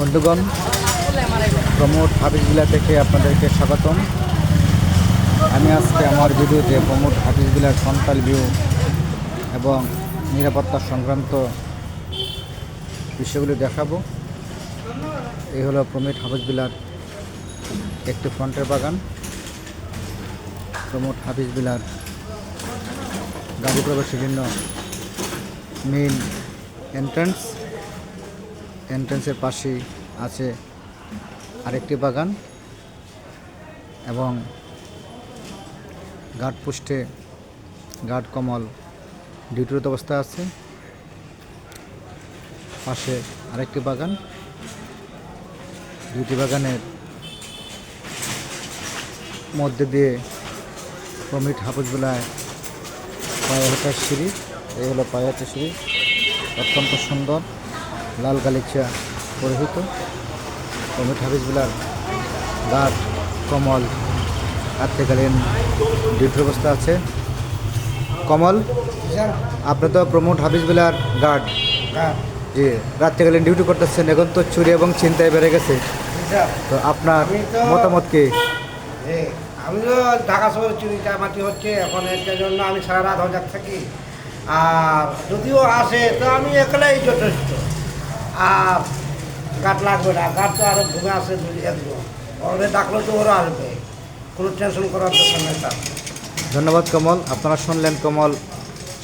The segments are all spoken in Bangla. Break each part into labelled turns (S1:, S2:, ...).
S1: বন্ধুগণ, প্রমোদ হাফিজ ভিলা থেকে আপনাদেরকে স্বাগতম। আমি আজকে আমার ভিডিওতে প্রমোদ হাফিজ ভিলার ফ্রন্টাল ভিউ এবং নিরাপত্তা সংক্রান্ত বিষয়গুলো দেখাবো। এই হলো প্রমোদ হাফিজ ভিলার একটি ফ্রন্টের বাগান। প্রমোদ হাফিজ ভিলার গাড়ি প্রবেশের জন্য মেইন এন্ট্রান্সের পাশেই আছে আরেকটি বাগান এবং গার্ড পোস্টে গার্ড কমল ডিউটিরত অবস্থা আছে। পাশে আরেকটি বাগান, দুটি বাগানের মধ্যে দিয়ে প্রমোদ হাফিজ ভিলায় পায়ে হাঁটার সিঁড়ি। এই হলো পায়ে হাঁটার সিঁড়ি, অত্যন্ত সুন্দর, লাল গালিচা পরিহিত। প্রমোদ হাফিজ ভিলার গার্ড কমল রাত্রিকালীন ডিউটির অবস্থা আছে। কমল, আপনি তো প্রমোদ হাফিজ ভিলার গার্ড, জি, রাত্রিকালীন ডিউটি করতেছেন। এখন তো চুরি এবং ছিনতাই বেড়ে গেছে, তো আপনার মতামত কি?
S2: আমি তো ঢাকা শহরে চুরি চামাটি হচ্ছে এখন, এর জন্য আমি সারা রাত হজার থাকি। আর যদিও আসে তো আমি একলাই যথেষ্ট, আর গাছ লাগবে না। গাছ তো আরও ঘুমে আসে একজন, ওদের ডাকলেও তো ওরা আসবে, কোনো টেনশন করার দরকার নেই তার।
S1: ধন্যবাদ কমল। আপনারা শুনলেন, কমল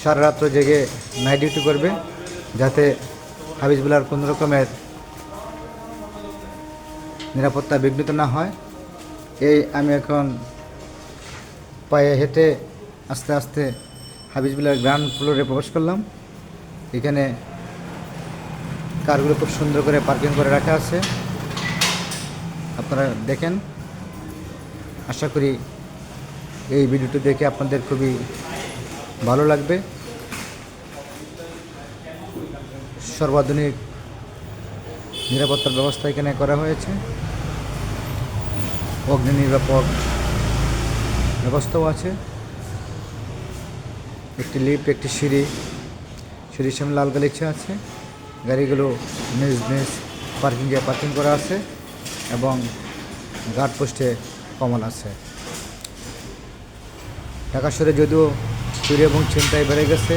S1: সারা রাত্র জেগে নাইট ডিউটি করবে যাতে হাফিজ ভিলার কোনো রকমের নিরাপত্তা বিঘ্নিত না হয়। এই আমি এখন পায়ে হেঁটে আস্তে আস্তে হাফিজ ভিলার গ্রাউন্ড ফ্লোরে প্রবেশ করলাম। এখানে কারগুলো খুব সুন্দর করে পার্কিং করে রাখা আছে, আপনারা দেখেন। আশা করি এই ভিডিওটি দেখে আপনাদের খুবই ভালো লাগবে। সর্বাধুনিক নিরাপত্তার ব্যবস্থা এখানে করা হয়েছে, অগ্নি নিরাপদ ব্যবস্থাও আছে। একটি লিফট, একটি সিঁড়ির সামনে লাল গালিচা আছে। গাড়িগুলো নিজ নিজ পার্কিং করা আছে এবং গার্ড পোস্টে কমল আছে। ঢাকা শহরে যদিও চুরি এবং ছিনতাই বেড়ে গেছে,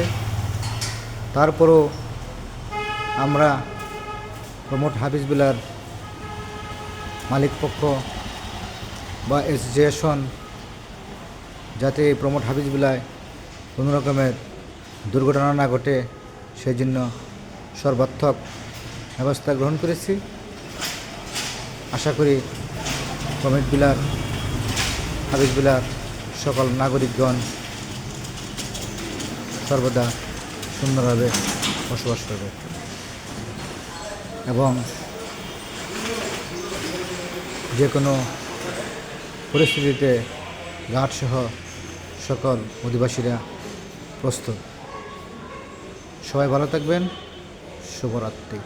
S1: তারপরও আমরা প্রমোদ হাফিজ ভিলার মালিকপক্ষ বা অ্যাসোসিয়েশন যাতে এই প্রমোদ হাফিজ ভিলায় কোনো রকমের দুর্ঘটনা না ঘটে সেই জন্য সর্বাত্মক ব্যবস্থা গ্রহণ করেছি। আশা করি প্রমোদ হাফিজ ভিলার সকল নাগরিকগণ সর্বদা সুন্দরভাবে বসবাস করবে এবং যে কোনো পরিস্থিতিতে গার্ডসহ সকল অধিবাসীরা প্রস্তুত। সবাই ভালো থাকবেন। শুভরাত্রি।